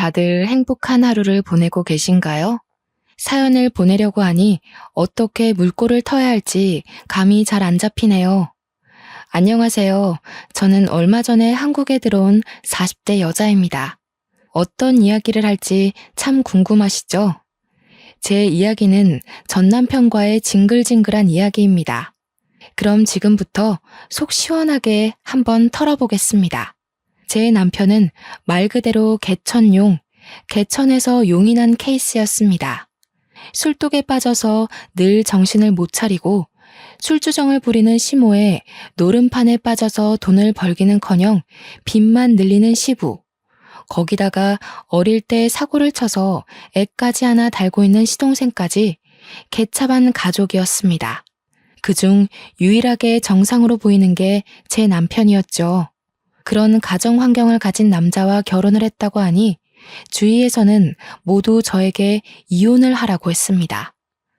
다들 행복한 하루를 보내고 계신가요? 사연을 보내려고 하니 어떻게 물꼬를 터야 할지 감이 잘 안 잡히네요. 안녕하세요. 저는 얼마 전에 한국에 들어온 40대 여자입니다. 어떤 이야기를 할지 참 궁금하시죠? 제 이야기는 전 남편과의 징글징글한 이야기입니다. 그럼 지금부터 속 시원하게 한번 털어보겠습니다. 제 남편은 말 그대로 개천용, 개천에서 용이 난 케이스였습니다. 술독에 빠져서 늘 정신을 못 차리고 술주정을 부리는 시모에 노름판에 빠져서 돈을 벌기는커녕 빚만 늘리는 시부, 거기다가 어릴 때 사고를 쳐서 애까지 하나 달고 있는 시동생까지 개차반 가족이었습니다. 그중 유일하게 정상으로 보이는 게 제 남편이었죠. 그런 가정 환경을 가진 남자와 결혼을 했다고 하니 주위에서는 모두 저에게 이혼을 하라고 했습니다.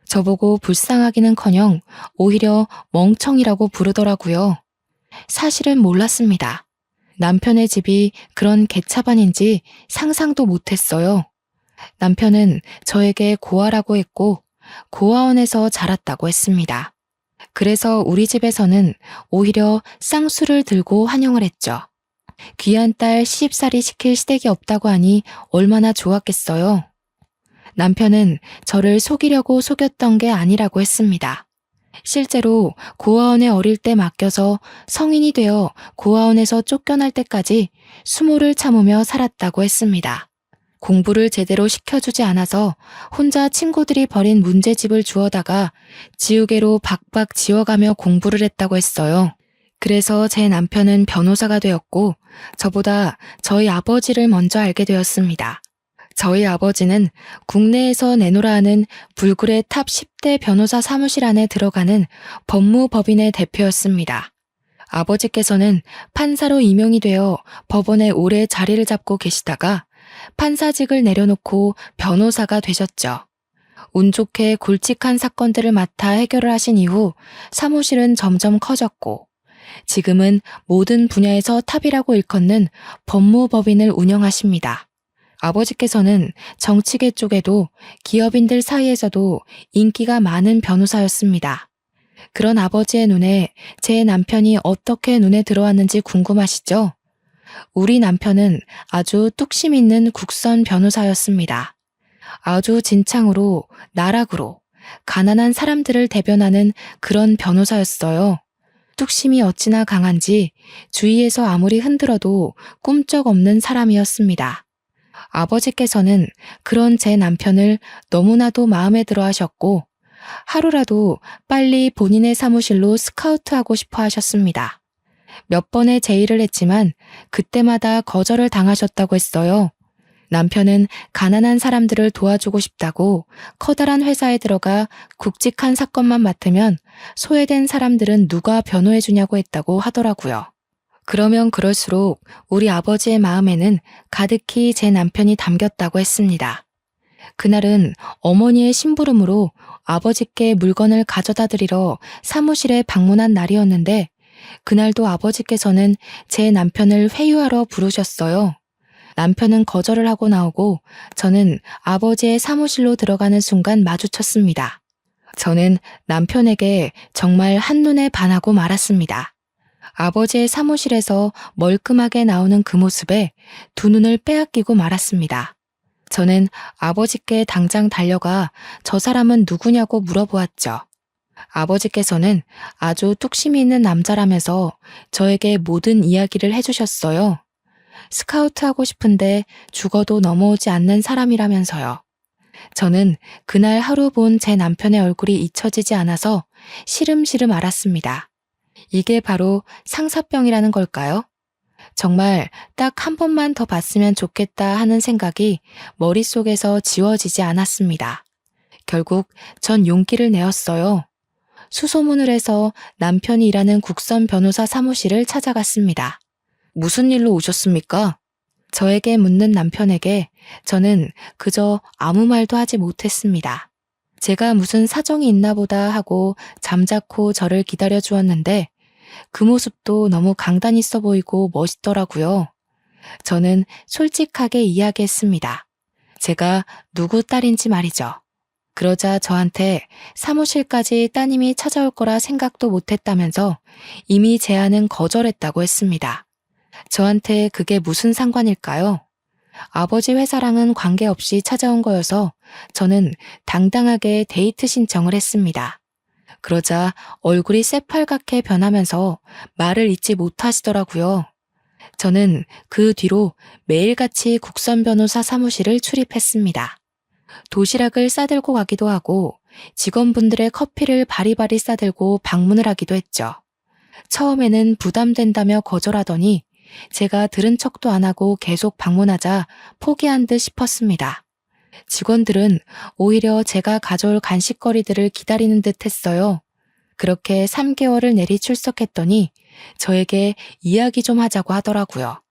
저보고 불쌍하기는커녕 오히려 멍청이라고 부르더라고요. 사실은 몰랐습니다. 남편의 집이 그런 개차반인지 상상도 못했어요. 남편은 저에게 고아라고 했고 고아원에서 자랐다고 했습니다. 그래서 우리 집에서는 오히려 쌍수를 들고 환영을 했죠. 귀한 딸 시집살이 시킬 시댁이 없다고 하니 얼마나 좋았겠어요. 남편은 저를 속이려고 속였던 게 아니라고 했습니다. 실제로 고아원에 어릴 때 맡겨서 성인이 되어 고아원에서 쫓겨날 때까지 수모를 참으며 살았다고 했습니다. 공부를 제대로 시켜주지 않아서 혼자 친구들이 버린 문제집을 주워다가 지우개로 박박 지워가며 공부를 했다고 했어요. 그래서 제 남편은 변호사가 되었고 저보다 저희 아버지를 먼저 알게 되었습니다. 저희 아버지는 국내에서 내노라 하는 불굴의 탑 10대 변호사 사무실 안에 들어가는 법무법인의 대표였습니다. 아버지께서는 판사로 임용이 되어 법원에 오래 자리를 잡고 계시다가 판사직을 내려놓고 변호사가 되셨죠. 운 좋게 굵직한 사건들을 맡아 해결을 하신 이후 사무실은 점점 커졌고 지금은 모든 분야에서 탑이라고 일컫는 법무법인을 운영하십니다. 아버지께서는 정치계 쪽에도 기업인들 사이에서도 인기가 많은 변호사였습니다. 그런 아버지의 눈에 제 남편이 어떻게 눈에 들어왔는지 궁금하시죠? 우리 남편은 아주 뚝심 있는 국선 변호사였습니다. 아주 진창으로 나락으로 가난한 사람들을 대변하는 그런 변호사였어요. 뚝심이 어찌나 강한지 주위에서 아무리 흔들어도 꿈쩍없는 사람이었습니다. 아버지께서는 그런 제 남편을 너무나도 마음에 들어 하셨고 하루라도 빨리 본인의 사무실로 스카우트하고 싶어 하셨습니다. 몇 번의 제의를 했지만 그때마다 거절을 당하셨다고 했어요. 남편은 가난한 사람들을 도와주고 싶다고 커다란 회사에 들어가 굵직한 사건만 맡으면 소외된 사람들은 누가 변호해주냐고 했다고 하더라고요. 그러면 그럴수록 우리 아버지의 마음에는 가득히 제 남편이 담겼다고 했습니다. 그날은 어머니의 심부름으로 아버지께 물건을 가져다 드리러 사무실에 방문한 날이었는데 그날도 아버지께서는 제 남편을 회유하러 부르셨어요. 남편은 거절을 하고 나오고 저는 아버지의 사무실로 들어가는 순간 마주쳤습니다. 저는 남편에게 정말 한눈에 반하고 말았습니다. 아버지의 사무실에서 멀끔하게 나오는 그 모습에 두 눈을 빼앗기고 말았습니다. 저는 아버지께 당장 달려가 저 사람은 누구냐고 물어보았죠. 아버지께서는 아주 뚝심이 있는 남자라면서 저에게 모든 이야기를 해주셨어요. 스카우트하고 싶은데 죽어도 넘어오지 않는 사람이라면서요. 저는 그날 하루 본 제 남편의 얼굴이 잊혀지지 않아서 시름시름 앓았습니다. 이게 바로 상사병이라는 걸까요? 정말 딱 한 번만 더 봤으면 좋겠다 하는 생각이 머릿속에서 지워지지 않았습니다. 결국 전 용기를 내었어요. 수소문을 해서 남편이 일하는 국선 변호사 사무실을 찾아갔습니다. 무슨 일로 오셨습니까? 저에게 묻는 남편에게 저는 그저 아무 말도 하지 못했습니다. 제가 무슨 사정이 있나 보다 하고 잠자코 저를 기다려 주었는데 그 모습도 너무 강단 있어 보이고 멋있더라고요. 저는 솔직하게 이야기했습니다. 제가 누구 딸인지 말이죠. 그러자 저한테 사무실까지 따님이 찾아올 거라 생각도 못했다면서 이미 제안은 거절했다고 했습니다. 저한테 그게 무슨 상관일까요? 아버지 회사랑은 관계없이 찾아온 거여서 저는 당당하게 데이트 신청을 했습니다. 그러자 얼굴이 새빨갛게 변하면서 말을 잇지 못하시더라고요. 저는 그 뒤로 매일같이 국선 변호사 사무실을 출입했습니다. 도시락을 싸들고 가기도 하고 직원분들의 커피를 바리바리 싸들고 방문을 하기도 했죠. 처음에는 부담된다며 거절하더니 제가 들은 척도 안 하고 계속 방문하자 포기한 듯 싶었습니다. 직원들은 오히려 제가 가져올 간식거리들을 기다리는 듯 했어요. 그렇게 3개월을 내리 출석했더니 저에게 이야기 좀 하자고 하더라고요.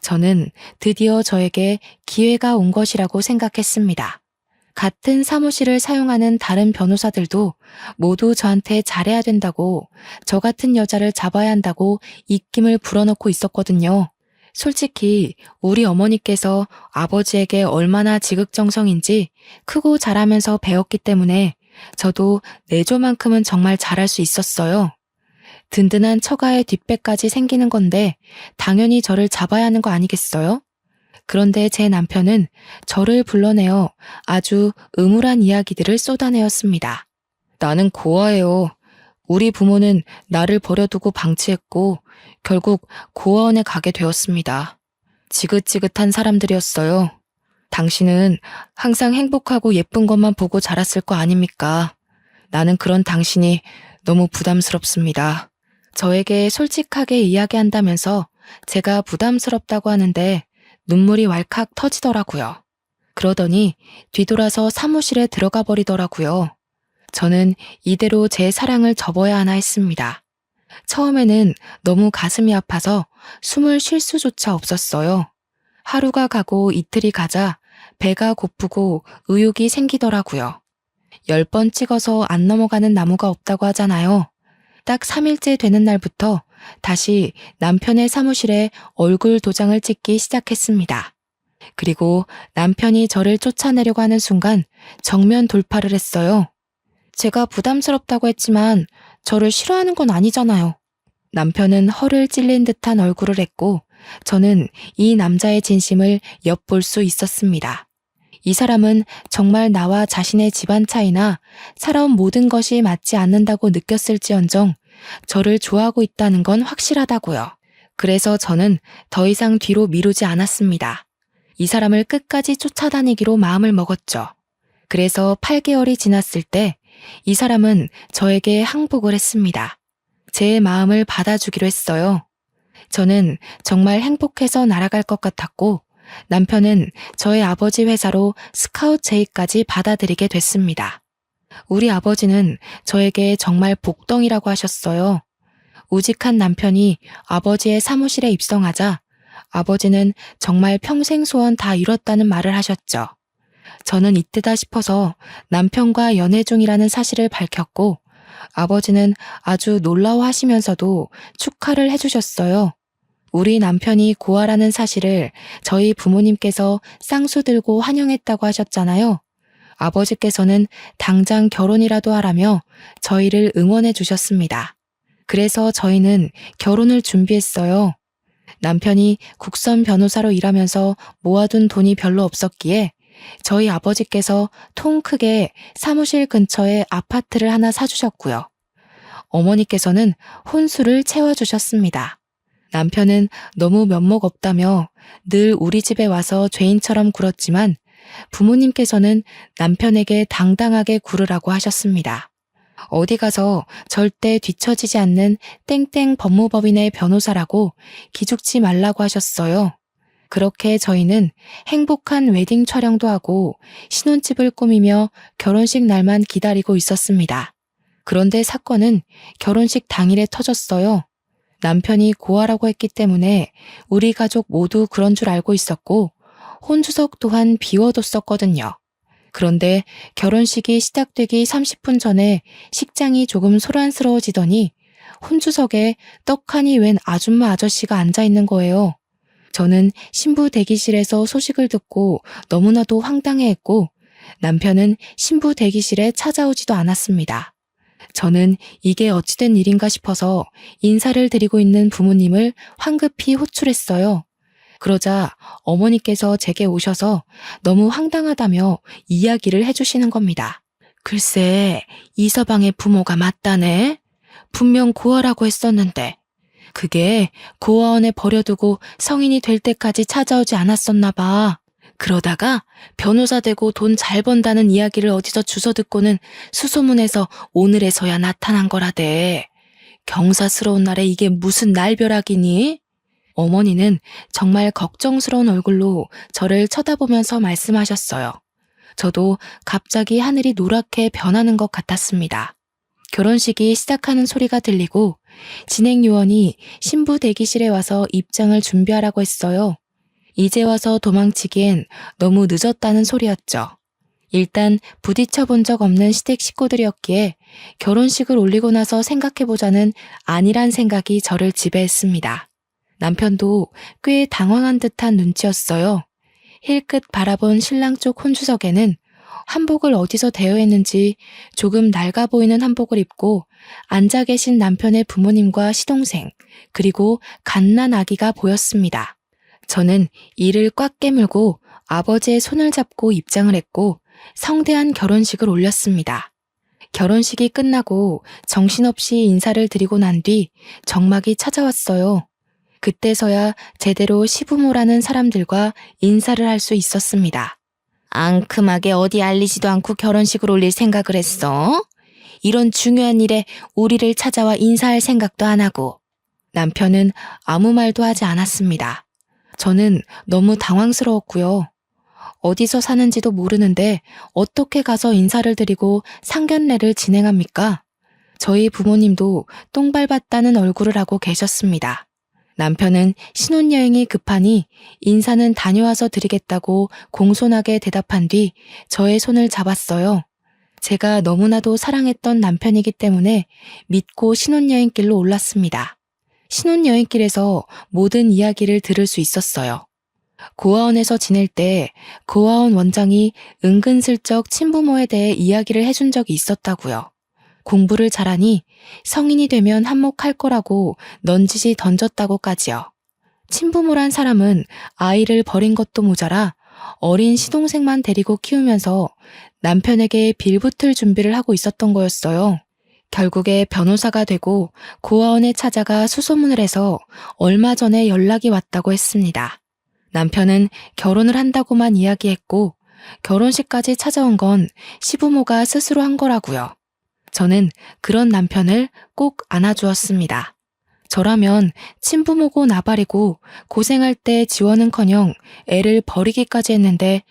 저는 드디어 저에게 기회가 온 것이라고 생각했습니다. 같은 사무실을 사용하는 다른 변호사들도 모두 저한테 잘해야 된다고, 저 같은 여자를 잡아야 한다고 입김을 불어넣고 있었거든요. 솔직히 우리 어머니께서 아버지에게 얼마나 지극정성인지 크고 자라면서 배웠기 때문에 저도 내조만큼은 정말 잘할 수 있었어요. 든든한 처가의 뒷배까지 생기는 건데 당연히 저를 잡아야 하는 거 아니겠어요? 그런데 제 남편은 저를 불러내어 아주 음울한 이야기들을 쏟아내었습니다. 나는 고아예요. 우리 부모는 나를 버려두고 방치했고 결국 고아원에 가게 되었습니다. 지긋지긋한 사람들이었어요. 당신은 항상 행복하고 예쁜 것만 보고 자랐을 거 아닙니까? 나는 그런 당신이 너무 부담스럽습니다. 저에게 솔직하게 이야기한다면서 제가 부담스럽다고 하는데 눈물이 왈칵 터지더라고요. 그러더니 뒤돌아서 사무실에 들어가 버리더라고요. 저는 이대로 제 사랑을 접어야 하나 했습니다. 처음에는 너무 가슴이 아파서 숨을 쉴 수조차 없었어요. 하루가 가고 이틀이 가자 배가 고프고 의욕이 생기더라고요. 10번 찍어서 안 넘어가는 나무가 없다고 하잖아요. 딱 3일째 되는 날부터 다시 남편의 사무실에 얼굴 도장을 찍기 시작했습니다. 그리고 남편이 저를 쫓아내려고 하는 순간 정면 돌파를 했어요. 제가 부담스럽다고 했지만 저를 싫어하는 건 아니잖아요. 남편은 허를 찔린 듯한 얼굴을 했고 저는 이 남자의 진심을 엿볼 수 있었습니다. 이 사람은 정말 나와 자신의 집안 차이나 살아온 모든 것이 맞지 않는다고 느꼈을지언정 저를 좋아하고 있다는 건 확실하다고요. 그래서 저는 더 이상 뒤로 미루지 않았습니다. 이 사람을 끝까지 쫓아다니기로 마음을 먹었죠. 그래서 8개월이 지났을 때 이 사람은 저에게 항복을 했습니다. 제 마음을 받아주기로 했어요. 저는 정말 행복해서 날아갈 것 같았고 남편은 저의 아버지 회사로 스카웃 제의까지 받아들이게 됐습니다. 우리 아버지는 저에게 정말 복덩이라고 하셨어요. 우직한 남편이 아버지의 사무실에 입성하자 아버지는 정말 평생 소원 다 이뤘다는 말을 하셨죠. 저는 이때다 싶어서 남편과 연애 중이라는 사실을 밝혔고 아버지는 아주 놀라워하시면서도 축하를 해주셨어요. 우리 남편이 고아라는 사실을 저희 부모님께서 쌍수 들고 환영했다고 하셨잖아요. 아버지께서는 당장 결혼이라도 하라며 저희를 응원해 주셨습니다. 그래서 저희는 결혼을 준비했어요. 남편이 국선 변호사로 일하면서 모아둔 돈이 별로 없었기에 저희 아버지께서 통 크게 사무실 근처에 아파트를 하나 사주셨고요. 어머니께서는 혼수를 채워주셨습니다. 남편은 너무 면목 없다며 늘 우리 집에 와서 죄인처럼 굴었지만 부모님께서는 남편에게 당당하게 굴으라고 하셨습니다. 어디 가서 절대 뒤처지지 않는 땡땡 법무법인의 변호사라고 기죽지 말라고 하셨어요. 그렇게 저희는 행복한 웨딩 촬영도 하고 신혼집을 꾸미며 결혼식 날만 기다리고 있었습니다. 그런데 사건은 결혼식 당일에 터졌어요. 남편이 고아라고 했기 때문에 우리 가족 모두 그런 줄 알고 있었고 혼주석 또한 비워뒀었거든요. 그런데 결혼식이 시작되기 30분 전에 식장이 조금 소란스러워지더니 혼주석에 떡하니 웬 아줌마 아저씨가 앉아있는 거예요. 저는 신부 대기실에서 소식을 듣고 너무나도 황당해했고 남편은 신부 대기실에 찾아오지도 않았습니다. 저는 이게 어찌된 일인가 싶어서 인사를 드리고 있는 부모님을 황급히 호출했어요. 그러자 어머니께서 제게 오셔서 너무 황당하다며 이야기를 해주시는 겁니다. 글쎄, 이서방의 부모가 맞다네. 분명 고아라고 했었는데 그게 고아원에 버려두고 성인이 될 때까지 찾아오지 않았었나 봐. 그러다가 변호사 되고 돈 잘 번다는 이야기를 어디서 주워 듣고는 수소문해서 오늘에서야 나타난 거라대. 경사스러운 날에 이게 무슨 날벼락이니? 어머니는 정말 걱정스러운 얼굴로 저를 쳐다보면서 말씀하셨어요. 저도 갑자기 하늘이 노랗게 변하는 것 같았습니다. 결혼식이 시작하는 소리가 들리고 진행 요원이 신부 대기실에 와서 입장을 준비하라고 했어요. 이제 와서 도망치기엔 너무 늦었다는 소리였죠. 일단 부딪혀 본 적 없는 시댁 식구들이었기에 결혼식을 올리고 나서 생각해보자는 안일한 생각이 저를 지배했습니다. 남편도 꽤 당황한 듯한 눈치였어요. 힐끗 바라본 신랑 쪽 혼주석에는 한복을 어디서 대여했는지 조금 낡아 보이는 한복을 입고 앉아 계신 남편의 부모님과 시동생, 그리고 갓난 아기가 보였습니다. 저는 이를 꽉 깨물고 아버지의 손을 잡고 입장을 했고 성대한 결혼식을 올렸습니다. 결혼식이 끝나고 정신없이 인사를 드리고 난 뒤 정막이 찾아왔어요. 그때서야 제대로 시부모라는 사람들과 인사를 할 수 있었습니다. 앙큼하게 어디 알리지도 않고 결혼식을 올릴 생각을 했어? 이런 중요한 일에 우리를 찾아와 인사할 생각도 안 하고. 남편은 아무 말도 하지 않았습니다. 저는 너무 당황스러웠고요. 어디서 사는지도 모르는데 어떻게 가서 인사를 드리고 상견례를 진행합니까? 저희 부모님도 똥 밟았다는 얼굴을 하고 계셨습니다. 남편은 신혼여행이 급하니 인사는 다녀와서 드리겠다고 공손하게 대답한 뒤 저의 손을 잡았어요. 제가 너무나도 사랑했던 남편이기 때문에 믿고 신혼여행길로 올랐습니다. 신혼여행길에서 모든 이야기를 들을 수 있었어요. 고아원에서 지낼 때 고아원 원장이 은근슬쩍 친부모에 대해 이야기를 해준 적이 있었다고요. 공부를 잘하니 성인이 되면 한몫할 거라고 넌지시 던졌다고까지요. 친부모란 사람은 아이를 버린 것도 모자라 어린 시동생만 데리고 키우면서 남편에게 빌붙을 준비를 하고 있었던 거였어요. 결국에 변호사가 되고 고아원에 찾아가 수소문을 해서 얼마 전에 연락이 왔다고 했습니다. 남편은 결혼을 한다고만 이야기했고 결혼식까지 찾아온 건 시부모가 스스로 한 거라고요. 저는 그런 남편을 꼭 안아주었습니다. 저라면 친부모고 나발이고 고생할 때 지원은커녕 애를 버리기까지 했는데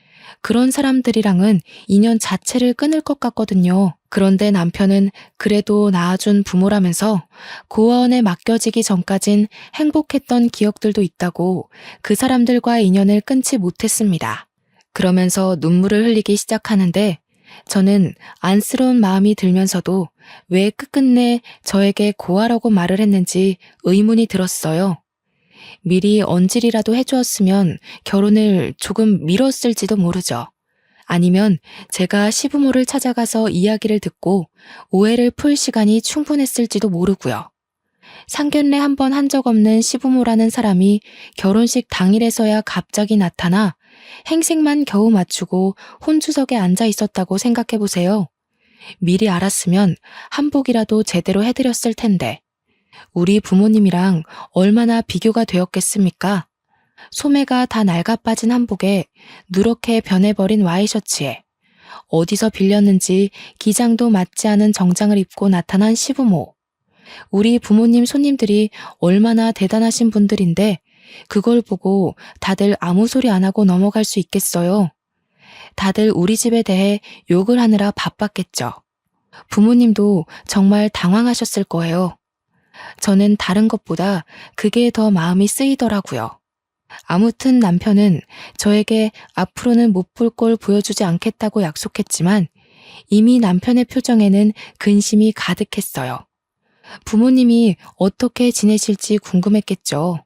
그런 사람들이랑은 인연 자체를 끊을 것 같거든요. 그런데 남편은 그래도 낳아준 부모라면서 고아원에 맡겨지기 전까진 행복했던 기억들도 있다고 그 사람들과의 인연을 끊지 못했습니다. 그러면서 눈물을 흘리기 시작하는데 저는 안쓰러운 마음이 들면서도 왜 끝끝내 저에게 고아라고 말을 했는지 의문이 들었어요. 미리 언질이라도 해주었으면 결혼을 조금 미뤘을지도 모르죠. 아니면 제가 시부모를 찾아가서 이야기를 듣고 오해를 풀 시간이 충분했을지도 모르고요. 상견례 한 번 한 적 없는 시부모라는 사람이 결혼식 당일에서야 갑자기 나타나 행색만 겨우 맞추고 혼주석에 앉아 있었다고 생각해보세요. 미리 알았으면 한복이라도 제대로 해드렸을 텐데 우리 부모님이랑 얼마나 비교가 되었겠습니까? 소매가 다 낡아빠진 한복에 누렇게 변해버린 와이셔츠에 어디서 빌렸는지 기장도 맞지 않은 정장을 입고 나타난 시부모. 우리 부모님 손님들이 얼마나 대단하신 분들인데 그걸 보고 다들 아무 소리 안 하고 넘어갈 수 있겠어요. 다들 우리 집에 대해 욕을 하느라 바빴겠죠. 부모님도 정말 당황하셨을 거예요. 저는 다른 것보다 그게 더 마음이 쓰이더라고요. 아무튼 남편은 저에게 앞으로는 못 볼 꼴 보여주지 않겠다고 약속했지만 이미 남편의 표정에는 근심이 가득했어요. 부모님이 어떻게 지내실지 궁금했겠죠.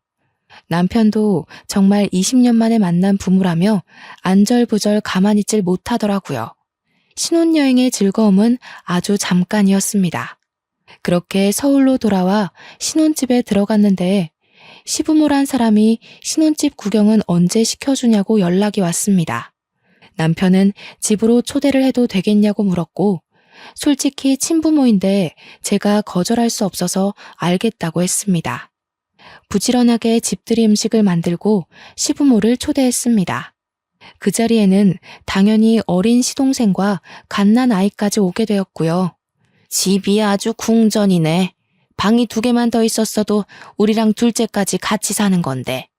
남편도 정말 20년 만에 만난 부부라며 안절부절 가만히 있질 못하더라고요. 신혼여행의 즐거움은 아주 잠깐이었습니다. 그렇게 서울로 돌아와 신혼집에 들어갔는데 시부모란 사람이 신혼집 구경은 언제 시켜주냐고 연락이 왔습니다. 남편은 집으로 초대를 해도 되겠냐고 물었고 솔직히 친부모인데 제가 거절할 수 없어서 알겠다고 했습니다. 부지런하게 집들이 음식을 만들고 시부모를 초대했습니다. 그 자리에는 당연히 어린 시동생과 갓난 아이까지 오게 되었고요. 집이 아주 궁전이네. 방이 2개만 더 있었어도 우리랑 둘째까지 같이 사는 건데.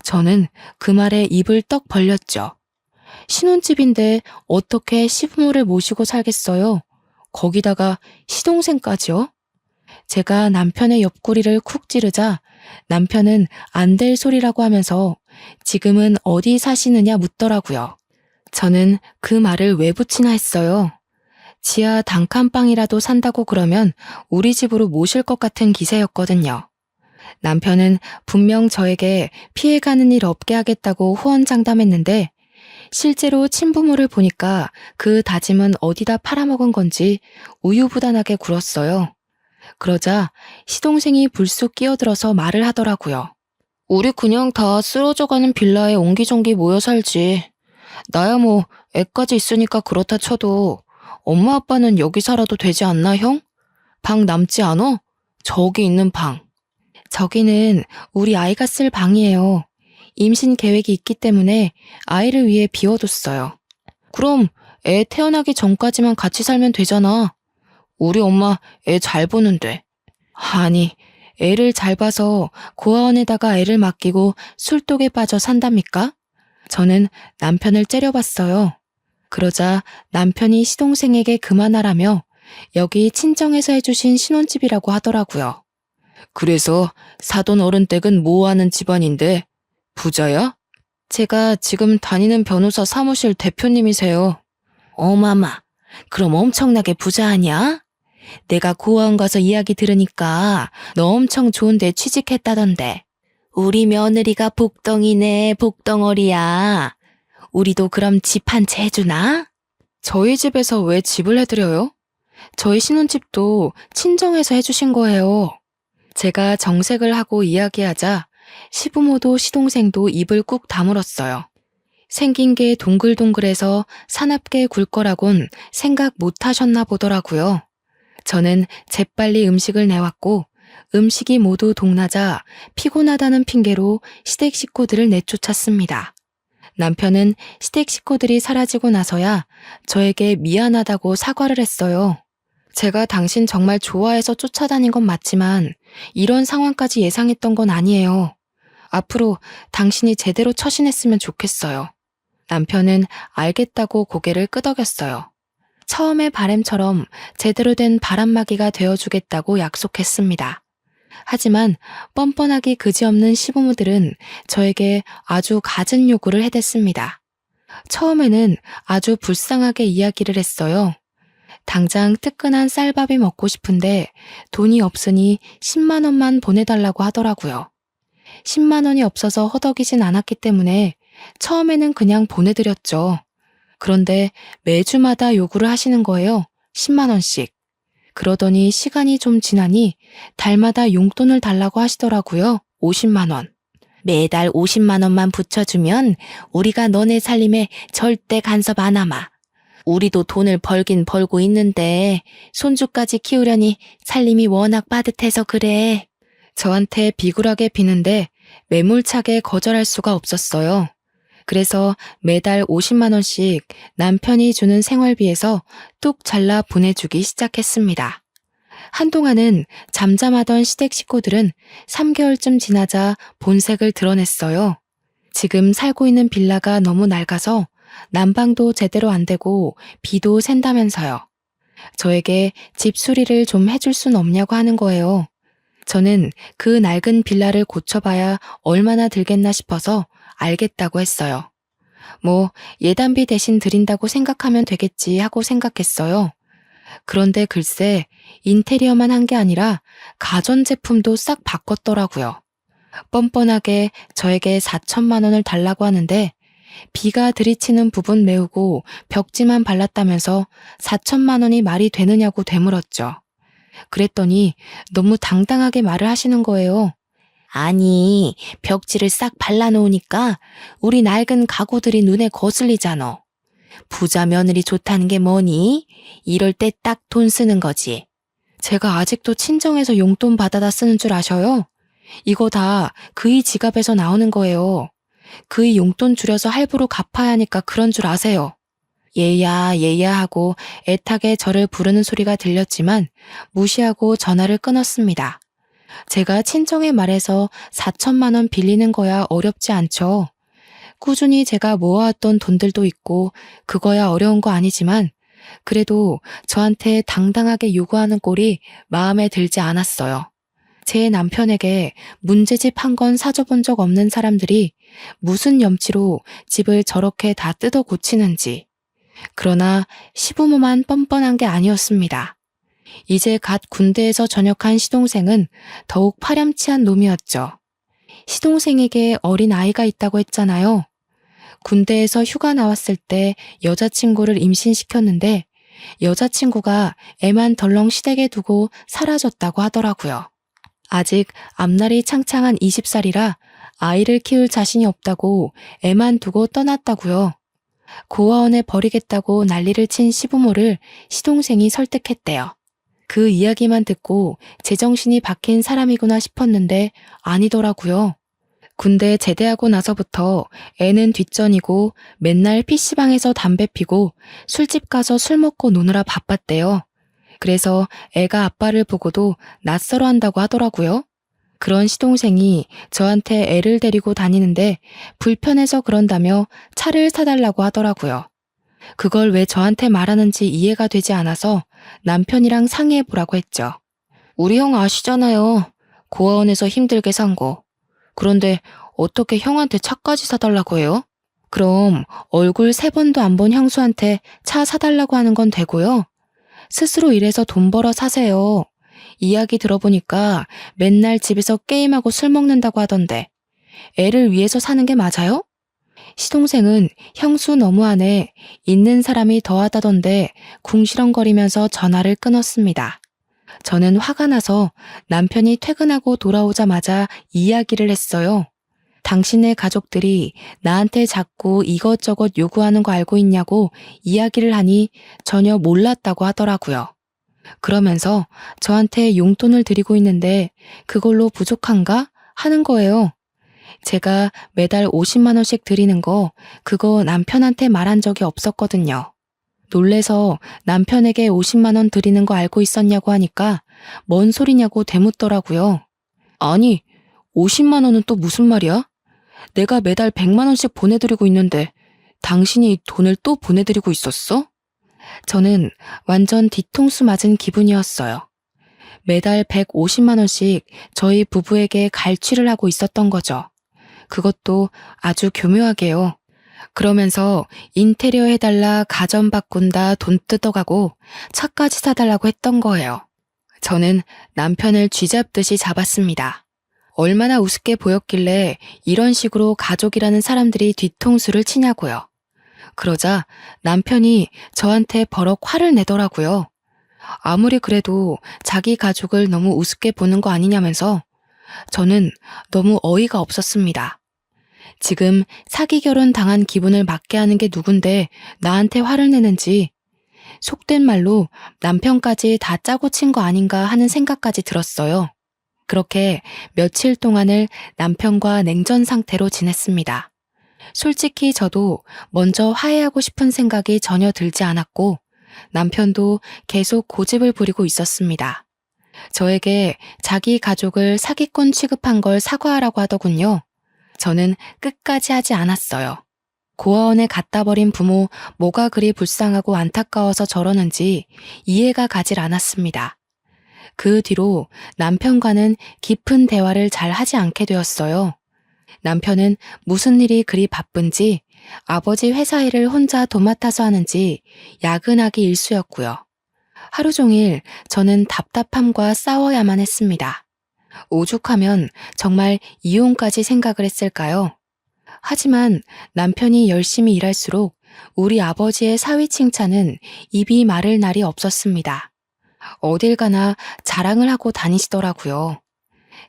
저는 그 말에 입을 떡 벌렸죠. 신혼집인데 어떻게 시부모를 모시고 살겠어요? 거기다가 시동생까지요? 제가 남편의 옆구리를 쿡 찌르자 남편은 안 될 소리라고 하면서 지금은 어디 사시느냐 묻더라고요. 저는 그 말을 왜 붙이나 했어요. 지하 단칸방이라도 산다고 그러면 우리 집으로 모실 것 같은 기세였거든요. 남편은 분명 저에게 피해가는 일 없게 하겠다고 호언장담했는데 실제로 친부모를 보니까 그 다짐은 어디다 팔아먹은 건지 우유부단하게 굴었어요. 그러자 시동생이 불쑥 끼어들어서 말을 하더라고요. 우리 그냥 다 쓰러져가는 빌라에 옹기종기 모여 살지. 나야 뭐 애까지 있으니까 그렇다 쳐도 엄마 아빠는 여기 살아도 되지 않나 형? 방 남지 않어? 저기 있는 방. 저기는 우리 아이가 쓸 방이에요. 임신 계획이 있기 때문에 아이를 위해 비워뒀어요. 그럼 애 태어나기 전까지만 같이 살면 되잖아. 우리 엄마 애 잘 보는데. 아니, 애를 잘 봐서 고아원에다가 애를 맡기고 술독에 빠져 산답니까? 저는 남편을 째려봤어요. 그러자 남편이 시동생에게 그만하라며 여기 친정에서 해주신 신혼집이라고 하더라고요. 그래서 사돈 어른 댁은 뭐하는 집안인데 부자야? 제가 지금 다니는 변호사 사무실 대표님이세요. 어마마, 그럼 엄청나게 부자 아니야? 내가 고아원 가서 이야기 들으니까 너 엄청 좋은 데 취직했다던데. 우리 며느리가 복덩이네, 복덩어리야. 우리도 그럼 집 한 채 해주나? 저희 집에서 왜 집을 해드려요? 저희 신혼집도 친정에서 해주신 거예요. 제가 정색을 하고 이야기하자 시부모도 시동생도 입을 꾹 다물었어요. 생긴 게 동글동글해서 사납게 굴 거라곤 생각 못 하셨나 보더라고요. 저는 재빨리 음식을 내왔고 음식이 모두 동나자 피곤하다는 핑계로 시댁 식구들을 내쫓았습니다. 남편은 시댁 식구들이 사라지고 나서야 저에게 미안하다고 사과를 했어요. 제가 당신 정말 좋아해서 쫓아다닌 건 맞지만 이런 상황까지 예상했던 건 아니에요. 앞으로 당신이 제대로 처신했으면 좋겠어요. 남편은 알겠다고 고개를 끄덕였어요. 처음의 바램처럼 제대로 된 바람막이가 되어주겠다고 약속했습니다. 하지만 뻔뻔하기 그지없는 시부모들은 저에게 아주 갖은 요구를 해댔습니다. 처음에는 아주 불쌍하게 이야기를 했어요. 당장 뜨끈한 쌀밥이 먹고 싶은데 돈이 없으니 10만 원만 보내달라고 하더라고요. 10만 원이 없어서 허덕이진 않았기 때문에 처음에는 그냥 보내드렸죠. 그런데 매주마다 요구를 하시는 거예요. 10만 원씩. 그러더니 시간이 좀 지나니 달마다 용돈을 달라고 하시더라고요. 50만 원. 매달 50만 원만 붙여주면 우리가 너네 살림에 절대 간섭 안 하마. 우리도 돈을 벌긴 벌고 있는데 손주까지 키우려니 살림이 워낙 빠듯해서 그래. 저한테 비굴하게 비는데 매몰차게 거절할 수가 없었어요. 그래서 매달 50만 원씩 남편이 주는 생활비에서 뚝 잘라 보내주기 시작했습니다. 한동안은 잠잠하던 시댁 식구들은 3개월쯤 지나자 본색을 드러냈어요. 지금 살고 있는 빌라가 너무 낡아서 난방도 제대로 안 되고 비도 샌다면서요. 저에게 집 수리를 좀 해줄 순 없냐고 하는 거예요. 저는 그 낡은 빌라를 고쳐봐야 얼마나 들겠나 싶어서 알겠다고 했어요. 뭐 예단비 대신 드린다고 생각하면 되겠지 하고 생각했어요. 그런데 글쎄 인테리어만 한 게 아니라 가전제품도 싹 바꿨더라고요. 뻔뻔하게 저에게 4천만 원을 달라고 하는데 비가 들이치는 부분 메우고 벽지만 발랐다면서 4천만 원이 말이 되느냐고 되물었죠. 그랬더니 너무 당당하게 말을 하시는 거예요. 아니, 벽지를 싹 발라놓으니까 우리 낡은 가구들이 눈에 거슬리잖아. 부자 며느리 좋다는 게 뭐니? 이럴 때 딱 돈 쓰는 거지. 제가 아직도 친정에서 용돈 받아다 쓰는 줄 아셔요? 이거 다 그의 지갑에서 나오는 거예요. 그의 용돈 줄여서 할부로 갚아야 하니까 그런 줄 아세요. 얘야, 얘야 하고 애타게 저를 부르는 소리가 들렸지만 무시하고 전화를 끊었습니다. 제가 친정에 말해서 4천만 원 빌리는 거야 어렵지 않죠. 꾸준히 제가 모아왔던 돈들도 있고 그거야 어려운 거 아니지만 그래도 저한테 당당하게 요구하는 꼴이 마음에 들지 않았어요. 제 남편에게 문제집 한 건 사줘본 적 없는 사람들이 무슨 염치로 집을 저렇게 다 뜯어 고치는지. 그러나 시부모만 뻔뻔한 게 아니었습니다. 이제 갓 군대에서 전역한 시동생은 더욱 파렴치한 놈이었죠. 시동생에게 어린 아이가 있다고 했잖아요. 군대에서 휴가 나왔을 때 여자친구를 임신시켰는데 여자친구가 애만 덜렁 시댁에 두고 사라졌다고 하더라고요. 아직 앞날이 창창한 20살이라 아이를 키울 자신이 없다고 애만 두고 떠났다고요. 고아원에 버리겠다고 난리를 친 시부모를 시동생이 설득했대요. 그 이야기만 듣고 제정신이 박힌 사람이구나 싶었는데 아니더라고요. 군대 제대하고 나서부터 애는 뒷전이고 맨날 PC방에서 담배 피고 술집 가서 술 먹고 노느라 바빴대요. 그래서 애가 아빠를 보고도 낯설어 한다고 하더라고요. 그런 시동생이 저한테 애를 데리고 다니는데 불편해서 그런다며 차를 사달라고 하더라고요. 그걸 왜 저한테 말하는지 이해가 되지 않아서 남편이랑 상의해보라고 했죠. 우리 형 아시잖아요. 고아원에서 힘들게 산 거. 그런데 어떻게 형한테 차까지 사달라고 해요? 그럼 얼굴 3번도 안 본 형수한테 차 사달라고 하는 건 되고요. 스스로 일해서 돈 벌어 사세요. 이야기 들어보니까 맨날 집에서 게임하고 술 먹는다고 하던데 애를 위해서 사는 게 맞아요? 시동생은 형수 너무하네, 있는 사람이 더하다던데 궁시렁거리면서 전화를 끊었습니다. 저는 화가 나서 남편이 퇴근하고 돌아오자마자 이야기를 했어요. 당신의 가족들이 나한테 자꾸 이것저것 요구하는 거 알고 있냐고 이야기를 하니 전혀 몰랐다고 하더라고요. 그러면서 저한테 용돈을 드리고 있는데 그걸로 부족한가? 하는 거예요. 제가 매달 50만 원씩 드리는 거 그거 남편한테 말한 적이 없었거든요. 놀래서 남편에게 50만 원 드리는 거 알고 있었냐고 하니까 뭔 소리냐고 되묻더라고요. 아니, 50만 원은 또 무슨 말이야? 내가 매달 100만 원씩 보내드리고 있는데 당신이 돈을 또 보내드리고 있었어? 저는 완전 뒤통수 맞은 기분이었어요. 매달 150만 원씩 저희 부부에게 갈취를 하고 있었던 거죠. 그것도 아주 교묘하게요. 그러면서 인테리어 해달라, 가전 바꾼다, 돈 뜯어가고 차까지 사달라고 했던 거예요. 저는 남편을 쥐잡듯이 잡았습니다. 얼마나 우습게 보였길래 이런 식으로 가족이라는 사람들이 뒤통수를 치냐고요. 그러자 남편이 저한테 버럭 화를 내더라고요. 아무리 그래도 자기 가족을 너무 우습게 보는 거 아니냐면서 저는 너무 어이가 없었습니다. 지금 사기 결혼 당한 기분을 맞게 하는 게 누군데 나한테 화를 내는지 속된 말로 남편까지 다 짜고 친 거 아닌가 하는 생각까지 들었어요. 그렇게 며칠 동안을 남편과 냉전 상태로 지냈습니다. 솔직히 저도 먼저 화해하고 싶은 생각이 전혀 들지 않았고 남편도 계속 고집을 부리고 있었습니다. 저에게 자기 가족을 사기꾼 취급한 걸 사과하라고 하더군요. 저는 끝까지 하지 않았어요. 고아원에 갖다 버린 부모 뭐가 그리 불쌍하고 안타까워서 저러는지 이해가 가질 않았습니다. 그 뒤로 남편과는 깊은 대화를 잘 하지 않게 되었어요. 남편은 무슨 일이 그리 바쁜지 아버지 회사 일을 혼자 도맡아서 하는지 야근하기 일쑤였고요. 하루 종일 저는 답답함과 싸워야만 했습니다. 오죽하면 정말 이혼까지 생각을 했을까요? 하지만 남편이 열심히 일할수록 우리 아버지의 사위 칭찬은 입이 마를 날이 없었습니다. 어딜 가나 자랑을 하고 다니시더라고요.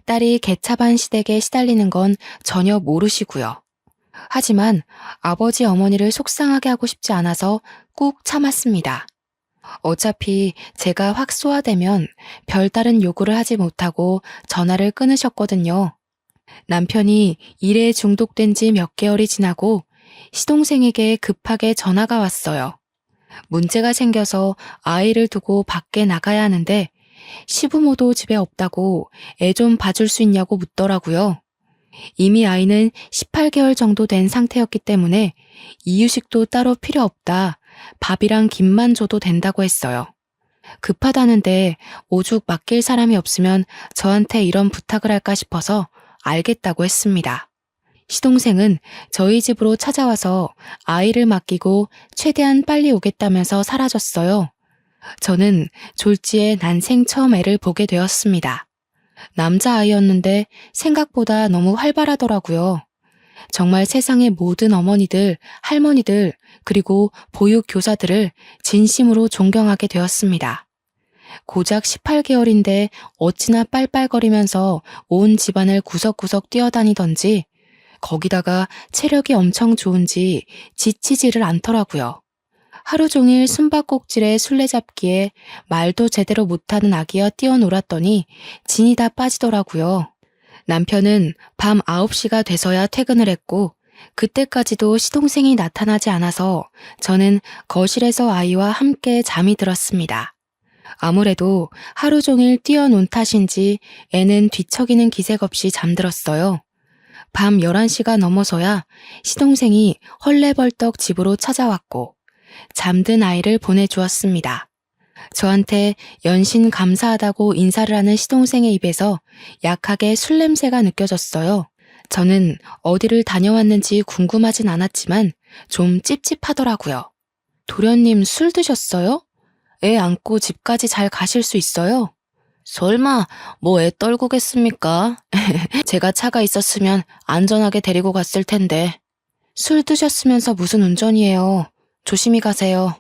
딸이 개차반 시댁에 시달리는 건 전혀 모르시고요. 하지만 아버지 어머니를 속상하게 하고 싶지 않아서 꾹 참았습니다. 어차피 제가 확 쏘아대면 별다른 요구를 하지 못하고 전화를 끊으셨거든요. 남편이 일에 중독된 지 몇 개월이 지나고 시동생에게 급하게 전화가 왔어요. 문제가 생겨서 아이를 두고 밖에 나가야 하는데 시부모도 집에 없다고 애 좀 봐줄 수 있냐고 묻더라고요. 이미 아이는 18개월 정도 된 상태였기 때문에 이유식도 따로 필요 없다. 밥이랑 김만 줘도 된다고 했어요. 급하다는데 오죽 맡길 사람이 없으면 저한테 이런 부탁을 할까 싶어서 알겠다고 했습니다. 시동생은 저희 집으로 찾아와서 아이를 맡기고 최대한 빨리 오겠다면서 사라졌어요. 저는 졸지에 난생 처음 애를 보게 되었습니다. 남자아이였는데 생각보다 너무 활발하더라고요. 정말 세상의 모든 어머니들, 할머니들, 그리고 보육교사들을 진심으로 존경하게 되었습니다. 고작 18개월인데 어찌나 빨빨거리면서 온 집안을 구석구석 뛰어다니던지 거기다가 체력이 엄청 좋은지 지치지를 않더라고요. 하루 종일 숨바꼭질에 술래잡기에 말도 제대로 못하는 아기와 뛰어놀았더니 진이 다 빠지더라고요. 남편은 밤 9시가 돼서야 퇴근을 했고 그때까지도 시동생이 나타나지 않아서 저는 거실에서 아이와 함께 잠이 들었습니다. 아무래도 하루 종일 뛰어논 탓인지 애는 뒤척이는 기색 없이 잠들었어요. 밤 11시가 넘어서야 시동생이 헐레벌떡 집으로 찾아왔고 잠든 아이를 보내주었습니다. 저한테 연신 감사하다고 인사를 하는 시동생의 입에서 약하게 술 냄새가 느껴졌어요. 저는 어디를 다녀왔는지 궁금하진 않았지만 좀 찝찝하더라고요. 도련님 술 드셨어요? 애 안고 집까지 잘 가실 수 있어요? 설마 뭐 애 떨구겠습니까? 제가 차가 있었으면 안전하게 데리고 갔을 텐데. 술 드셨으면서 무슨 운전이에요. 조심히 가세요.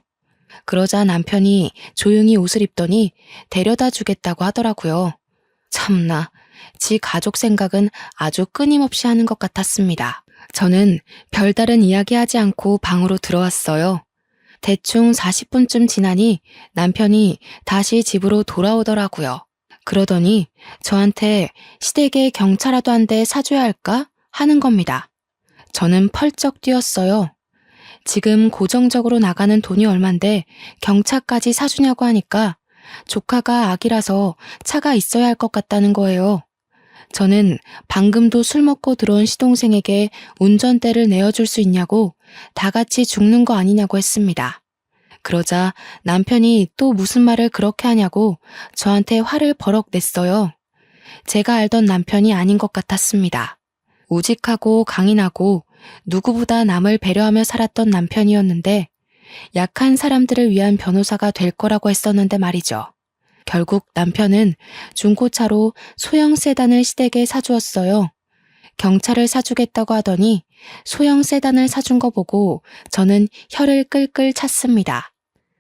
그러자 남편이 조용히 옷을 입더니 데려다 주겠다고 하더라고요. 참나, 지 가족 생각은 아주 끊임없이 하는 것 같았습니다. 저는 별다른 이야기하지 않고 방으로 들어왔어요. 대충 40분쯤 지나니 남편이 다시 집으로 돌아오더라고요. 그러더니 저한테 시댁에 경차라도 한 대 사줘야 할까 하는 겁니다. 저는 펄쩍 뛰었어요. 지금 고정적으로 나가는 돈이 얼만데 경차까지 사주냐고 하니까 조카가 아기라서 차가 있어야 할 것 같다는 거예요. 저는 방금도 술 먹고 들어온 시동생에게 운전대를 내어줄 수 있냐고 다 같이 죽는 거 아니냐고 했습니다. 그러자 남편이 또 무슨 말을 그렇게 하냐고 저한테 화를 버럭 냈어요. 제가 알던 남편이 아닌 것 같았습니다. 우직하고 강인하고 누구보다 남을 배려하며 살았던 남편이었는데 약한 사람들을 위한 변호사가 될 거라고 했었는데 말이죠. 결국 남편은 중고차로 소형 세단을 시댁에 사주었어요. 경차를 사주겠다고 하더니 소형 세단을 사준 거 보고 저는 혀를 끌끌 찼습니다.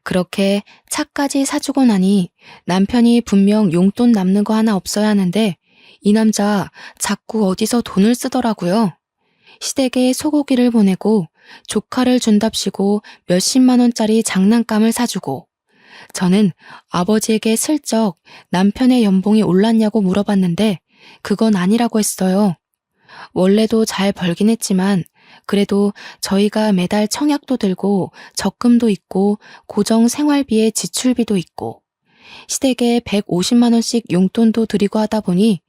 그렇게 차까지 사주고 나니 남편이 분명 용돈 남는 거 하나 없어야 하는데 이 남자 자꾸 어디서 돈을 쓰더라고요. 시댁에 소고기를 보내고 조카를 준답시고 몇십만 원짜리 장난감을 사주고 저는 아버지에게 슬쩍 남편의 연봉이 올랐냐고 물어봤는데 그건 아니라고 했어요. 원래도 잘 벌긴 했지만 그래도 저희가 매달 청약도 들고 적금도 있고 고정 생활비에 지출비도 있고 시댁에 150만 원씩 용돈도 드리고 하다 보니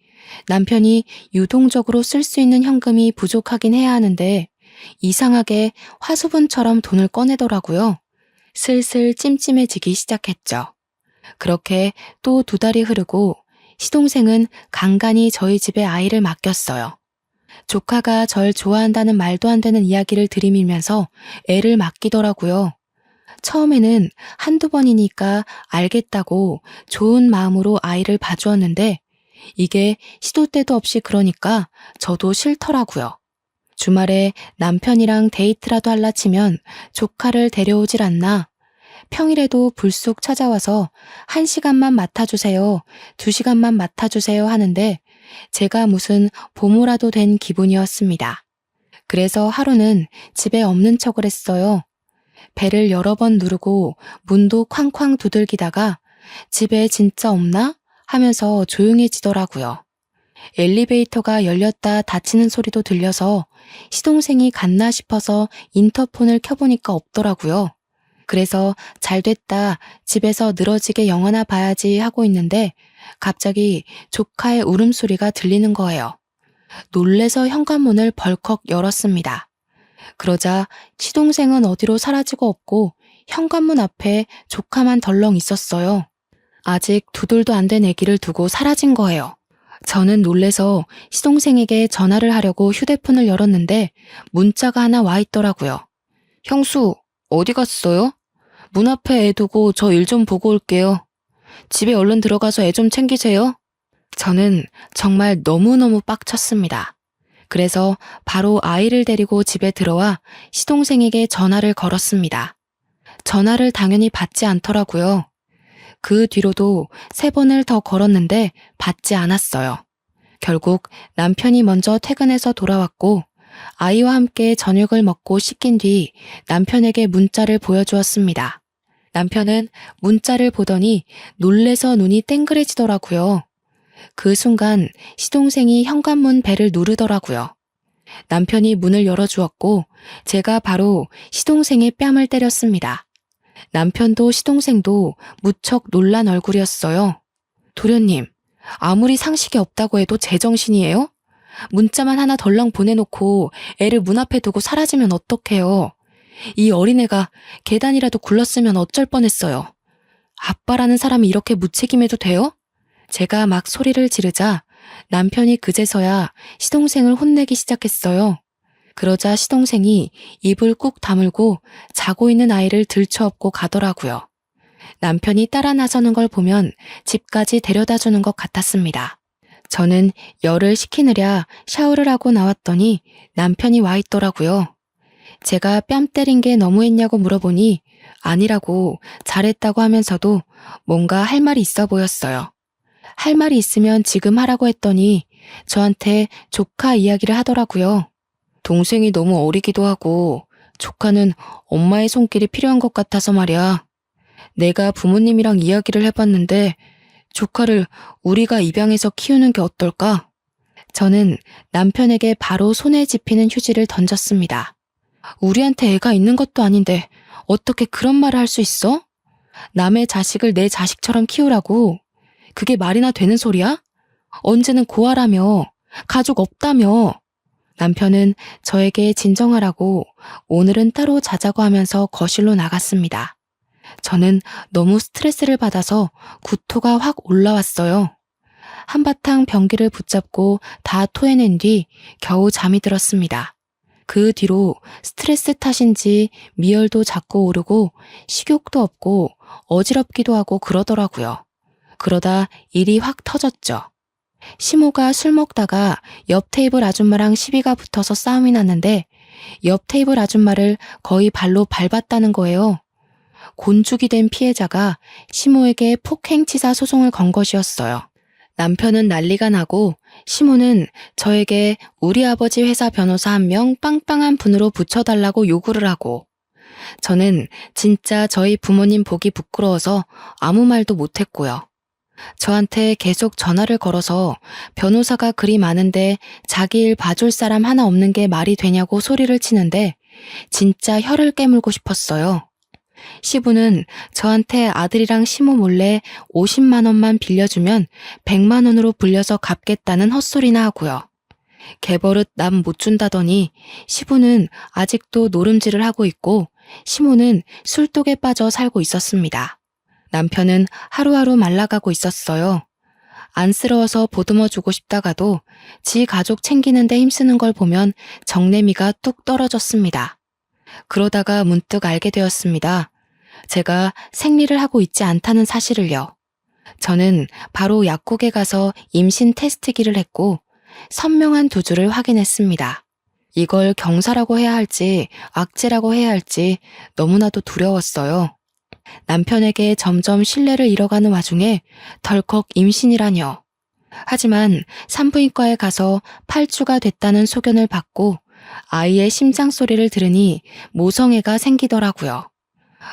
남편이 유동적으로 쓸 수 있는 현금이 부족하긴 해야 하는데 이상하게 화수분처럼 돈을 꺼내더라고요. 슬슬 찜찜해지기 시작했죠. 그렇게 또 2달이 흐르고 시동생은 간간히 저희 집에 아이를 맡겼어요. 조카가 절 좋아한다는 말도 안 되는 이야기를 들이밀면서 애를 맡기더라고요. 처음에는 한두 번이니까 알겠다고 좋은 마음으로 아이를 봐주었는데 이게 시도 때도 없이 그러니까 저도 싫더라고요. 주말에 남편이랑 데이트라도 할라 치면 조카를 데려오질 않나. 평일에도 불쑥 찾아와서 1시간만 맡아주세요, 2시간만 맡아주세요 하는데 제가 무슨 보모라도 된 기분이었습니다. 그래서 하루는 집에 없는 척을 했어요. 배를 여러 번 누르고 문도 쾅쾅 두들기다가 집에 진짜 없나? 하면서 조용해지더라고요. 엘리베이터가 열렸다 닫히는 소리도 들려서 시동생이 갔나 싶어서 인터폰을 켜보니까 없더라고요. 그래서 잘됐다, 집에서 늘어지게 영화나 봐야지 하고 있는데 갑자기 조카의 울음소리가 들리는 거예요. 놀래서 현관문을 벌컥 열었습니다. 그러자 시동생은 어디로 사라지고 없고 현관문 앞에 조카만 덜렁 있었어요. 아직 2돌도 안 된 아기를 두고 사라진 거예요. 저는 놀래서 시동생에게 전화를 하려고 휴대폰을 열었는데 문자가 하나 와 있더라고요. 형수, 어디 갔어요? 문 앞에 애 두고 저 일 좀 보고 올게요. 집에 얼른 들어가서 애 좀 챙기세요. 저는 정말 너무너무 빡쳤습니다. 그래서 바로 아이를 데리고 집에 들어와 시동생에게 전화를 걸었습니다. 전화를 당연히 받지 않더라고요. 그 뒤로도 3번을 더 걸었는데 받지 않았어요. 결국 남편이 먼저 퇴근해서 돌아왔고 아이와 함께 저녁을 먹고 씻긴 뒤 남편에게 문자를 보여주었습니다. 남편은 문자를 보더니 놀래서 눈이 땡그레지더라고요. 그 순간 시동생이 현관문 벨을 누르더라고요. 남편이 문을 열어주었고 제가 바로 시동생의 뺨을 때렸습니다. 남편도 시동생도 무척 놀란 얼굴이었어요. 도련님, 아무리 상식이 없다고 해도 제정신이에요? 문자만 하나 덜렁 보내놓고 애를 문 앞에 두고 사라지면 어떡해요? 이 어린애가 계단이라도 굴렀으면 어쩔 뻔했어요. 아빠라는 사람이 이렇게 무책임해도 돼요? 제가 막 소리를 지르자 남편이 그제서야 시동생을 혼내기 시작했어요. 그러자 시동생이 입을 꾹 다물고 자고 있는 아이를 들쳐업고 가더라고요. 남편이 따라 나서는 걸 보면 집까지 데려다 주는 것 같았습니다. 저는 열을 식히느라 샤워를 하고 나왔더니 남편이 와 있더라고요. 제가 뺨 때린 게 너무했냐고 물어보니 아니라고 잘했다고 하면서도 뭔가 할 말이 있어 보였어요. 할 말이 있으면 지금 하라고 했더니 저한테 조카 이야기를 하더라고요. 동생이 너무 어리기도 하고 조카는 엄마의 손길이 필요한 것 같아서 말이야. 내가 부모님이랑 이야기를 해봤는데 조카를 우리가 입양해서 키우는 게 어떨까? 저는 남편에게 바로 손에 집히는 휴지를 던졌습니다. 우리한테 애가 있는 것도 아닌데 어떻게 그런 말을 할 수 있어? 남의 자식을 내 자식처럼 키우라고? 그게 말이나 되는 소리야? 언제는 고아라며, 가족 없다며. 남편은 저에게 진정하라고 오늘은 따로 자자고 하면서 거실로 나갔습니다. 저는 너무 스트레스를 받아서 구토가 확 올라왔어요. 한바탕 변기를 붙잡고 다 토해낸 뒤 겨우 잠이 들었습니다. 그 뒤로 스트레스 탓인지 미열도 자꾸 오르고 식욕도 없고 어지럽기도 하고 그러더라고요. 그러다 일이 확 터졌죠. 시모가 술 먹다가 옆 테이블 아줌마랑 시비가 붙어서 싸움이 났는데 옆 테이블 아줌마를 거의 발로 밟았다는 거예요. 곤죽이 된 피해자가 시모에게 폭행치사 소송을 건 것이었어요. 남편은 난리가 나고 시모는 저에게 우리 아버지 회사 변호사 1명 빵빵한 분으로 붙여달라고 요구를 하고 저는 진짜 저희 부모님 보기 부끄러워서 아무 말도 못했고요. 저한테 계속 전화를 걸어서 변호사가 그리 많은데 자기 일 봐줄 사람 하나 없는 게 말이 되냐고 소리를 치는데 진짜 혀를 깨물고 싶었어요. 시부는 저한테 아들이랑 시모 몰래 50만 원만 빌려주면 100만 원으로 불려서 갚겠다는 헛소리나 하고요. 개버릇 남 못 준다더니 시부는 아직도 노름질을 하고 있고 시모는 술독에 빠져 살고 있었습니다. 남편은 하루하루 말라가고 있었어요. 안쓰러워서 보듬어주고 싶다가도 지 가족 챙기는데 힘쓰는 걸 보면 정내미가 뚝 떨어졌습니다. 그러다가 문득 알게 되었습니다. 제가 생리를 하고 있지 않다는 사실을요. 저는 바로 약국에 가서 임신 테스트기를 했고 선명한 두 줄을 확인했습니다. 이걸 경사라고 해야 할지 악재라고 해야 할지 너무나도 두려웠어요. 남편에게 점점 신뢰를 잃어가는 와중에 덜컥 임신이라뇨. 하지만 산부인과에 가서 8주가 됐다는 소견을 받고 아이의 심장 소리를 들으니 모성애가 생기더라고요.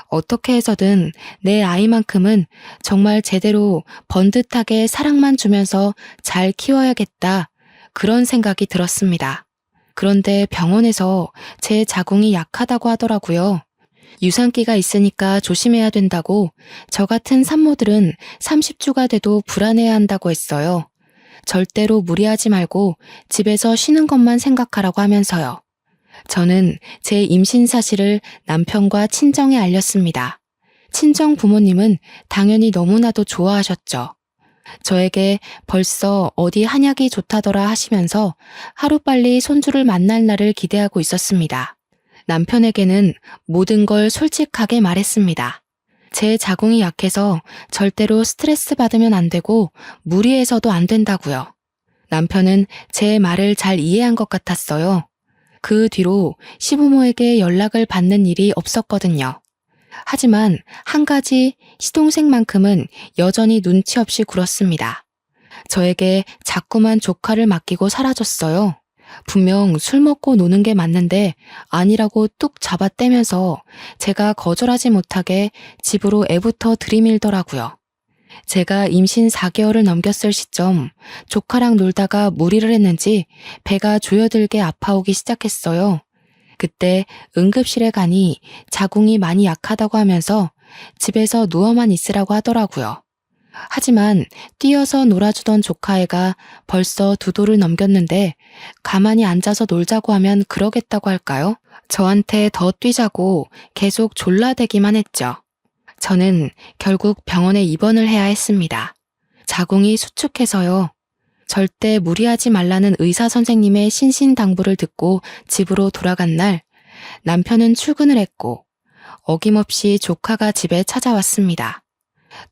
어떻게 해서든 내 아이만큼은 정말 제대로 번듯하게 사랑만 주면서 잘 키워야겠다. 그런 생각이 들었습니다. 그런데 병원에서 제 자궁이 약하다고 하더라고요. 유산기가 있으니까 조심해야 된다고 저 같은 산모들은 30주가 돼도 불안해야 한다고 했어요. 절대로 무리하지 말고 집에서 쉬는 것만 생각하라고 하면서요. 저는 제 임신 사실을 남편과 친정에 알렸습니다. 친정 부모님은 당연히 너무나도 좋아하셨죠. 저에게 벌써 어디 한약이 좋다더라 하시면서 하루빨리 손주를 만날 날을 기대하고 있었습니다. 남편에게는 모든 걸 솔직하게 말했습니다. 제 자궁이 약해서 절대로 스트레스 받으면 안 되고 무리해서도 안 된다고요. 남편은 제 말을 잘 이해한 것 같았어요. 그 뒤로 시부모에게 연락을 받는 일이 없었거든요. 하지만 한 가지 시동생만큼은 여전히 눈치 없이 굴었습니다. 저에게 자꾸만 조카를 맡기고 사라졌어요. 분명 술 먹고 노는 게 맞는데 아니라고 뚝 잡아떼면서 제가 거절하지 못하게 집으로 애부터 들이밀더라고요. 제가 임신 4개월을 넘겼을 시점 조카랑 놀다가 무리를 했는지 배가 조여들게 아파오기 시작했어요. 그때 응급실에 가니 자궁이 많이 약하다고 하면서 집에서 누워만 있으라고 하더라고요. 하지만 뛰어서 놀아주던 조카애가 벌써 2돌을 넘겼는데 가만히 앉아서 놀자고 하면 그러겠다고 할까요? 저한테 더 뛰자고 계속 졸라대기만 했죠. 저는 결국 병원에 입원을 해야 했습니다. 자궁이 수축해서요. 절대 무리하지 말라는 의사 선생님의 신신당부를 듣고 집으로 돌아간 날 남편은 출근을 했고 어김없이 조카가 집에 찾아왔습니다.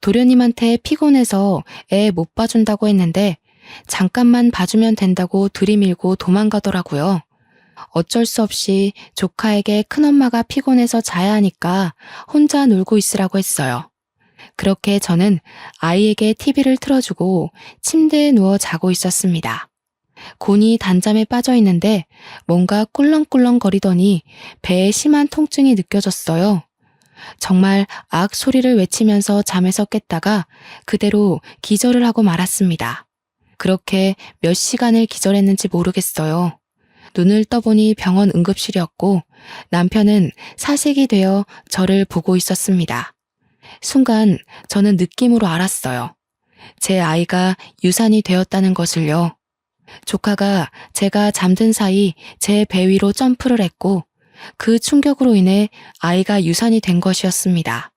도련님한테 피곤해서 애 못 봐준다고 했는데 잠깐만 봐주면 된다고 들이밀고 도망가더라고요. 어쩔 수 없이 조카에게 큰엄마가 피곤해서 자야 하니까 혼자 놀고 있으라고 했어요. 그렇게 저는 아이에게 TV를 틀어주고 침대에 누워 자고 있었습니다. 곤히 단잠에 빠져 있는데 뭔가 꿀렁꿀렁 거리더니 배에 심한 통증이 느껴졌어요. 정말 악 소리를 외치면서 잠에서 깼다가 그대로 기절을 하고 말았습니다. 그렇게 몇 시간을 기절했는지 모르겠어요. 눈을 떠보니 병원 응급실이었고 남편은 사색이 되어 저를 보고 있었습니다. 순간 저는 느낌으로 알았어요. 제 아이가 유산이 되었다는 것을요. 조카가 제가 잠든 사이 제 배 위로 점프를 했고 그 충격으로 인해 아이가 유산이 된 것이었습니다.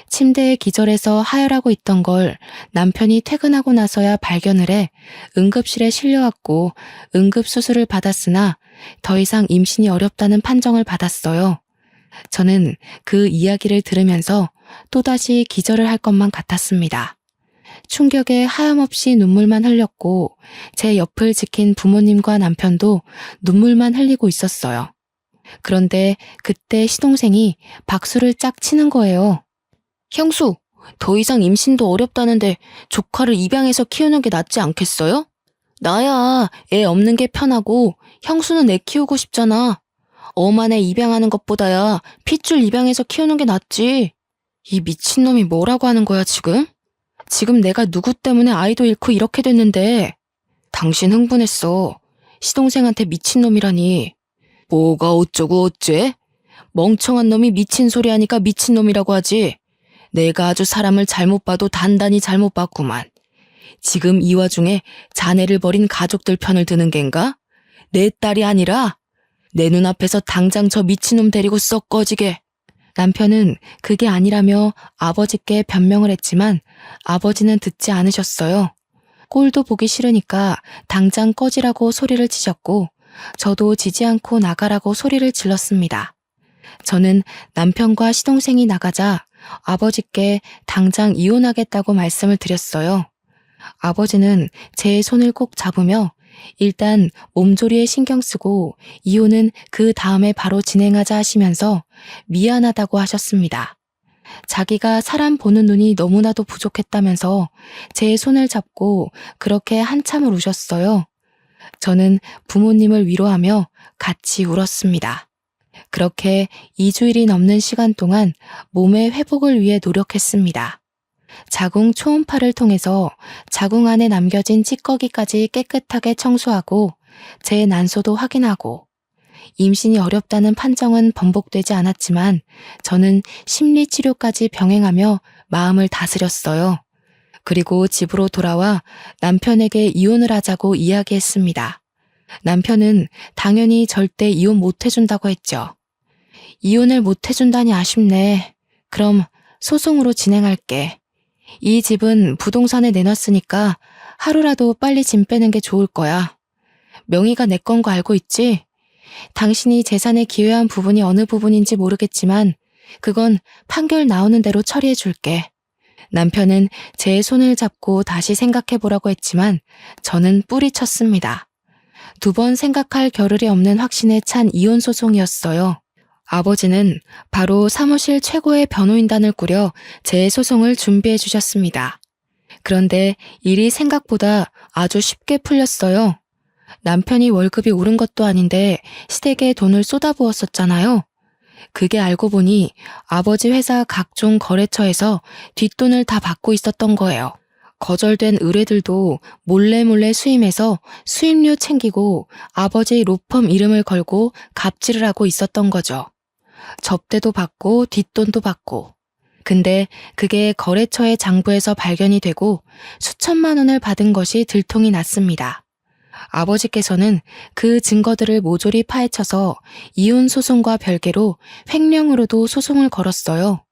침대에 기절해서 하혈하고 있던 걸 남편이 퇴근하고 나서야 발견을 해 응급실에 실려왔고 응급수술을 받았으나 더 이상 임신이 어렵다는 판정을 받았어요. 저는 그 이야기를 들으면서 또다시 기절을 할 것만 같았습니다. 충격에 하염없이 눈물만 흘렸고 제 옆을 지킨 부모님과 남편도 눈물만 흘리고 있었어요. 그런데 그때 시동생이 박수를 짝 치는 거예요. 형수, 더 이상 임신도 어렵다는데 조카를 입양해서 키우는 게 낫지 않겠어요? 나야 애 없는 게 편하고 형수는 애 키우고 싶잖아. 엄한 애 입양하는 것보다야 핏줄 입양해서 키우는 게 낫지. 이 미친놈이 뭐라고 하는 거야 지금? 지금 내가 누구 때문에 아이도 잃고 이렇게 됐는데. 당신 흥분했어. 시동생한테 미친놈이라니. 뭐가 어쩌고 어째? 멍청한 놈이 미친 소리 하니까 미친놈이라고 하지. 내가 아주 사람을 잘못 봐도 단단히 잘못 봤구만. 지금 이 와중에 자네를 버린 가족들 편을 드는 겐가? 내 딸이 아니라 내 눈앞에서 당장 저 미친놈 데리고 썩 꺼지게. 남편은 그게 아니라며 아버지께 변명을 했지만 아버지는 듣지 않으셨어요. 꼴도 보기 싫으니까 당장 꺼지라고 소리를 치셨고 저도 지지 않고 나가라고 소리를 질렀습니다. 저는 남편과 시동생이 나가자 아버지께 당장 이혼하겠다고 말씀을 드렸어요. 아버지는 제 손을 꼭 잡으며 일단 몸조리에 신경 쓰고 이혼은 그 다음에 바로 진행하자 하시면서 미안하다고 하셨습니다. 자기가 사람 보는 눈이 너무나도 부족했다면서 제 손을 잡고 그렇게 한참을 우셨어요. 저는 부모님을 위로하며 같이 울었습니다. 그렇게 2주일이 넘는 시간 동안 몸의 회복을 위해 노력했습니다. 자궁 초음파를 통해서 자궁 안에 남겨진 찌꺼기까지 깨끗하게 청소하고 제 난소도 확인하고 임신이 어렵다는 판정은 번복되지 않았지만 저는 심리치료까지 병행하며 마음을 다스렸어요. 그리고 집으로 돌아와 남편에게 이혼을 하자고 이야기했습니다. 남편은 당연히 절대 이혼 못 해준다고 했죠. 이혼을 못 해준다니 아쉽네. 그럼 소송으로 진행할게. 이 집은 부동산에 내놨으니까 하루라도 빨리 짐 빼는 게 좋을 거야. 명의가 내 건 거 알고 있지? 당신이 재산에 기여한 부분이 어느 부분인지 모르겠지만 그건 판결 나오는 대로 처리해 줄게. 남편은 제 손을 잡고 다시 생각해보라고 했지만 저는 뿌리쳤습니다. 2번 생각할 겨를이 없는 확신에 찬 이혼 소송이었어요. 아버지는 바로 사무실 최고의 변호인단을 꾸려 제 소송을 준비해 주셨습니다. 그런데 일이 생각보다 아주 쉽게 풀렸어요. 남편이 월급이 오른 것도 아닌데 시댁에 돈을 쏟아부었었잖아요. 그게 알고 보니 아버지 회사 각종 거래처에서 뒷돈을 다 받고 있었던 거예요. 거절된 의뢰들도 몰래 수임해서 수임료 챙기고 아버지 로펌 이름을 걸고 갑질을 하고 있었던 거죠. 접대도 받고 뒷돈도 받고. 근데 그게 거래처의 장부에서 발견이 되고 수천만 원을 받은 것이 들통이 났습니다. 아버지께서는 그 증거들을 모조리 파헤쳐서 이혼 소송과 별개로 횡령으로도 소송을 걸었어요.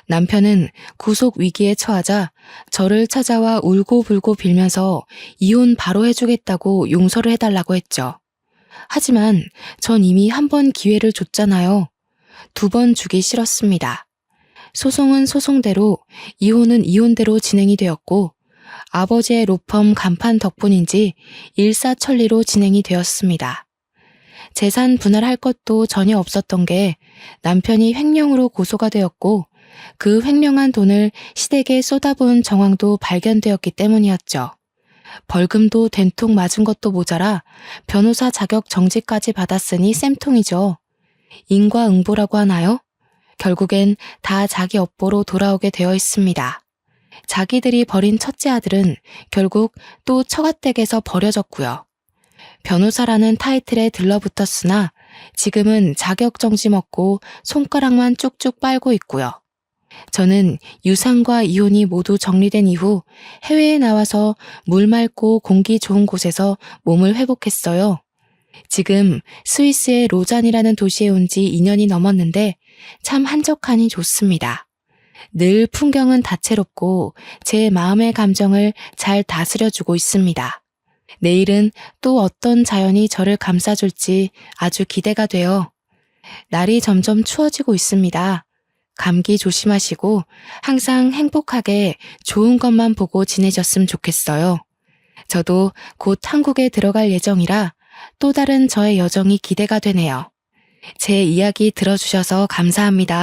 남편은 구속 위기에 처하자 저를 찾아와 울고불고 빌면서 이혼 바로 해주겠다고 용서를 해달라고 했죠. 하지만 전 이미 1번 기회를 줬잖아요. 2번 주기 싫었습니다. 소송은 소송대로, 이혼은 이혼대로 진행이 되었고 아버지의 로펌 간판 덕분인지 일사천리로 진행이 되었습니다. 재산 분할할 것도 전혀 없었던 게 남편이 횡령으로 고소가 되었고 그 횡령한 돈을 시댁에 쏟아부은 정황도 발견되었기 때문이었죠. 벌금도 된통 맞은 것도 모자라 변호사 자격 정지까지 받았으니 쌤통이죠. 인과응보라고 하나요? 결국엔 다 자기 업보로 돌아오게 되어 있습니다. 자기들이 버린 첫째 아들은 결국 또 처가댁에서 버려졌고요. 변호사라는 타이틀에 들러붙었으나 지금은 자격정지 먹고 손가락만 쭉쭉 빨고 있고요. 저는 유산과 이혼이 모두 정리된 이후 해외에 나와서 물 맑고 공기 좋은 곳에서 몸을 회복했어요. 지금 스위스의 로잔이라는 도시에 온 지 2년이 넘었는데 참 한적하니 좋습니다. 늘 풍경은 다채롭고 제 마음의 감정을 잘 다스려주고 있습니다. 내일은 또 어떤 자연이 저를 감싸줄지 아주 기대가 돼요. 날이 점점 추워지고 있습니다. 감기 조심하시고 항상 행복하게 좋은 것만 보고 지내셨으면 좋겠어요. 저도 곧 한국에 들어갈 예정이라 또 다른 저의 여정이 기대가 되네요. 제 이야기 들어주셔서 감사합니다.